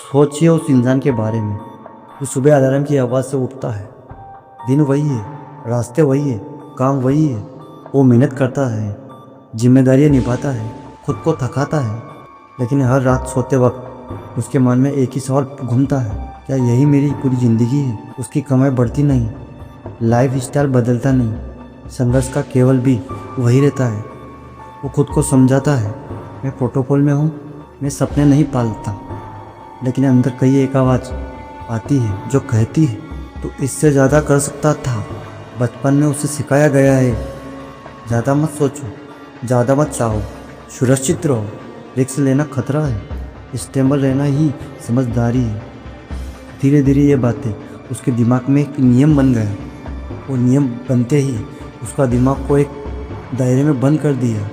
सोचिए उस इंसान के बारे में जो सुबह अलार्म की आवाज़ से उठता है। दिन वही है, रास्ते वही है, काम वही है। वो मेहनत करता है, जिम्मेदारियाँ निभाता है, खुद को थकाता है, लेकिन हर रात सोते वक्त उसके मन में एक ही सवाल घूमता है, क्या यही मेरी पूरी ज़िंदगी है। उसकी कमाई बढ़ती नहीं, लाइफ स्टाइल बदलता नहीं, संघर्ष का केवल भी वही रहता है। वो खुद को समझाता है, मैं प्रोटोकॉल में हूँ, मैं सपने नहीं पालता, लेकिन अंदर कहीं एक आवाज़ आती है जो कहती है तो इससे ज़्यादा कर सकता था। बचपन में उसे सिखाया गया है, ज़्यादा मत सोचो, ज़्यादा मत चाहो, सुरक्षित रहो, रिस्क लेना खतरा है, स्टेबल रहना ही समझदारी है। धीरे धीरे ये बातें उसके दिमाग में एक नियम बन गया। वो नियम बनते ही उसका दिमाग को एक दायरे में बंद कर दिया।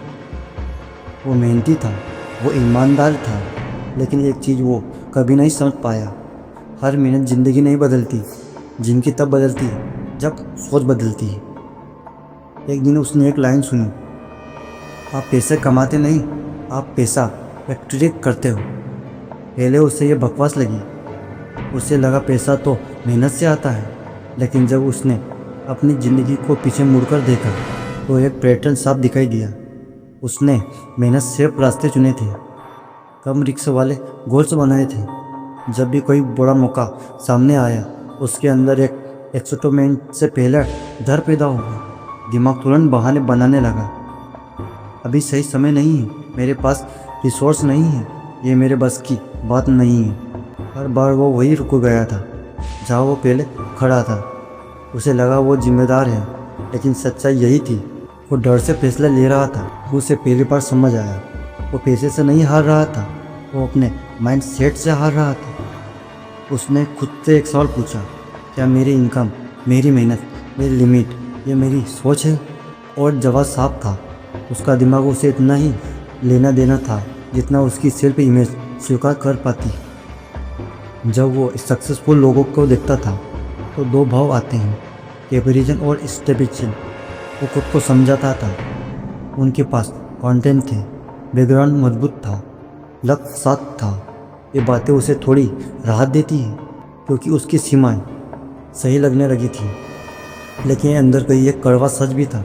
वो मेहनती था, वो ईमानदार था, लेकिन एक चीज़ वो कभी नहीं समझ पाया, हर मिनट ज़िंदगी नहीं बदलती, जिनकी तब बदलती है जब सोच बदलती है। एक दिन उसने एक लाइन सुनी, आप पैसे कमाते नहीं, आप पैसा एक्सट्रैक्ट करते हो। पहले उसे ये बकवास लगी, उसे लगा पैसा तो मेहनत से आता है, लेकिन जब उसने अपनी ज़िंदगी को पीछे मुड़कर देखा तो एक पैटर्न साफ दिखाई दिया। उसने मेहनत सिर्फ रास्ते चुने थे, कम रिक्स वाले गोल्स बनाए थे। जब भी कोई बड़ा मौका सामने आया, उसके अंदर एक एक्साइटमेंट से पहले डर पैदा हुआ। दिमाग तुरंत बहाने बनाने लगा, अभी सही समय नहीं है, मेरे पास रिसोर्स नहीं है, ये मेरे बस की बात नहीं है। हर बार वो वही रुक गया था जहाँ वो पहले खड़ा था। उसे लगा वो जिम्मेदार है, लेकिन सच्चाई यही थी, वो डर से फैसला ले रहा था। उसे पहली बार समझ आया, वो पैसे से नहीं हार रहा था, वो अपने माइंड सेट से हार रहा था। उसने खुद से एक सवाल पूछा, क्या मेरी इनकम, मेरी मेहनत, मेरी लिमिट, ये मेरी सोच है? और जवाब साफ था, उसका दिमाग उसे इतना ही लेना देना था जितना उसकी सेल्फ इमेज स्वीकार कर पाती। जब वो सक्सेसफुल लोगों को देखता था तो दो भाव आते हैं, कंपैरिजन और स्टेबिलिटी। वो खुद को समझाता था, उनके पास कंटेंट थे, बैकग्राउंड मजबूत था, लक्ष्य साथ था। ये बातें उसे थोड़ी राहत देती है क्योंकि उसकी सीमाएं सही लगने लगी थी, लेकिन अंदर कहीं एक कड़वा सच भी था।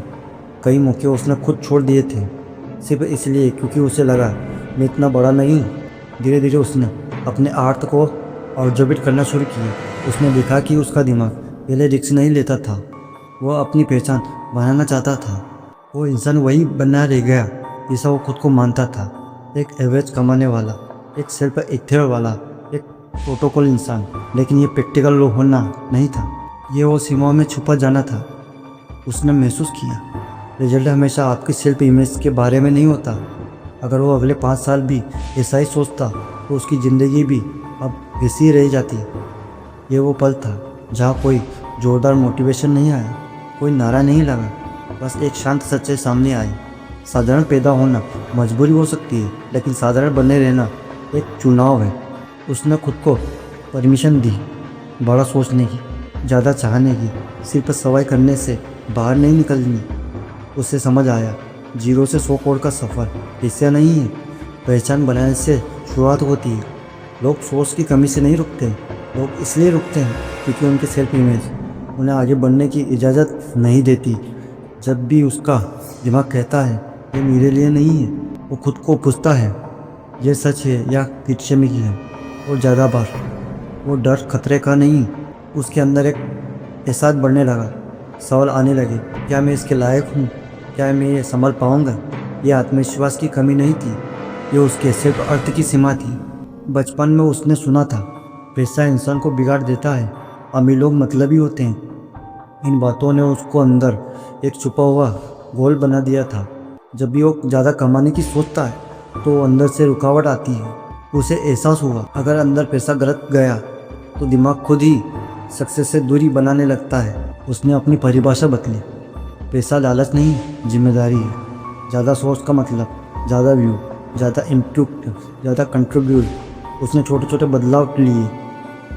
कई मौके उसने खुद छोड़ दिए थे सिर्फ इसलिए क्योंकि उसे लगा मैं इतना बड़ा नहीं हूँ। धीरे धीरे उसने अपने आर्ट को ऑब्जर्वेट करना शुरू किया। उसने देखा कि उसका दिमाग पहले रिस्क नहीं लेता था, वो अपनी पहचान बनाना चाहता था। वो इंसान वही बना रह गया जैसा वो खुद को मानता था, एक एवरेज कमाने वाला, एक सेल्फ एक्टर वाला, एक प्रोटोकॉल इंसान। लेकिन ये प्रैक्टिकल लोग होना नहीं था, ये वो सीमाओं में छुपा जाना था। उसने महसूस किया रिजल्ट हमेशा आपकी सेल्फ इमेज के बारे में नहीं होता। अगर वो अगले 5 साल भी ऐसा ही सोचता तो उसकी ज़िंदगी भी अब वैसी ही रह जाती। ये वो पल था जहाँ कोई जोरदार मोटिवेशन नहीं आया, कोई नारा नहीं लगा, बस एक शांत सच्चाई सामने आई। साधारण पैदा होना मजबूरी हो सकती है, लेकिन साधारण बने रहना एक चुनाव है। उसने खुद को परमिशन दी बड़ा सोचने की, ज़्यादा चाहने की, सिर्फ सवाई करने से बाहर नहीं निकलनी। उसे समझ आया, 0 से 100 करोड़ का सफ़र हिस्सा नहीं है, पहचान बनाने से शुरुआत होती है। लोग सोच की कमी से नहीं रुकते, लोग इसलिए रुकते हैं क्योंकि उनके सेल्फ इमेज उन्हें आगे बढ़ने की इजाज़त नहीं देती। जब भी उसका दिमाग कहता है ये मेरे लिए नहीं है, वो खुद को पूछता है ये सच है या किचमिक है। और ज़्यादा बार वो डर खतरे का नहीं, उसके अंदर एक एहसास बढ़ने लगा। सवाल आने लगे, क्या मैं इसके लायक हूँ, क्या मैं ये संभाल पाऊँगा? ये आत्मविश्वास की कमी नहीं थी, ये उसके सिर्फ अर्थ की सीमा थी। बचपन में उसने सुना था पैसा इंसान को बिगाड़ देता है, अमीर लोग मतलबी होते हैं। इन बातों ने उसको अंदर एक छुपा हुआ गोल बना दिया था। जब भी वो ज़्यादा कमाने की सोचता है तो अंदर से रुकावट आती है। उसे एहसास हुआ अगर अंदर पैसा गलत गया तो दिमाग खुद ही सक्सेस से दूरी बनाने लगता है। उसने अपनी परिभाषा बदली, पैसा लालच नहीं, जिम्मेदारी है। ज़्यादा सोच का मतलब ज़्यादा व्यू, ज़्यादा इम्पैक्ट, ज़्यादा कंट्रीब्यूट। उसने छोटे छोटे बदलाव लिए,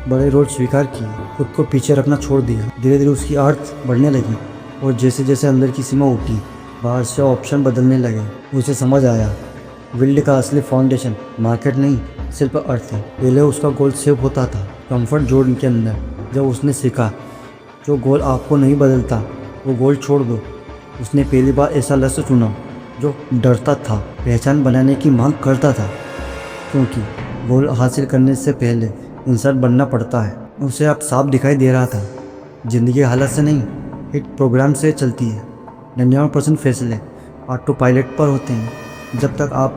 बड़े रोल स्वीकार किए, खुद को पीछे रखना छोड़ दिया। धीरे धीरे उसकी अर्थ बढ़ने लगी और जैसे जैसे अंदर की सीमा उठी, बाहर से ऑप्शन बदलने लगे। उसे समझ आया विल्ड का असली फाउंडेशन मार्केट नहीं, सिर्फ अर्थ है। पहले उसका गोल सेव होता था कंफर्ट जोन के अंदर। जब उसने सीखा जो गोल आपको नहीं बदलता वो गोल छोड़ दो, उसने पहली बार ऐसा लक्ष्य चुना जो डरता था, पहचान बनाने की मांग करता था। क्योंकि गोल हासिल करने से पहले इंसान बनना पड़ता है। उसे अब साफ दिखाई दे रहा था, ज़िंदगी हालत से नहीं, हिट प्रोग्राम से चलती है। 99% फैसले ऑटो पायलट पर होते हैं। जब तक आप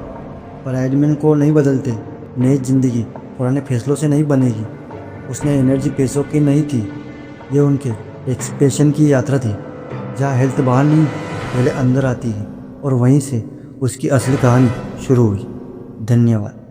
पैराडाइम को नहीं बदलते, नई ज़िंदगी पुराने फैसलों से नहीं बनेगी। उसने एनर्जी पैसों की नहीं थी, ये उनके एक्सप्रेशन की यात्रा थी, जहाँ हेल्थ बाहर नहीं, पहले अंदर आती है। और वहीं से उसकी असली कहानी शुरू हुई। धन्यवाद।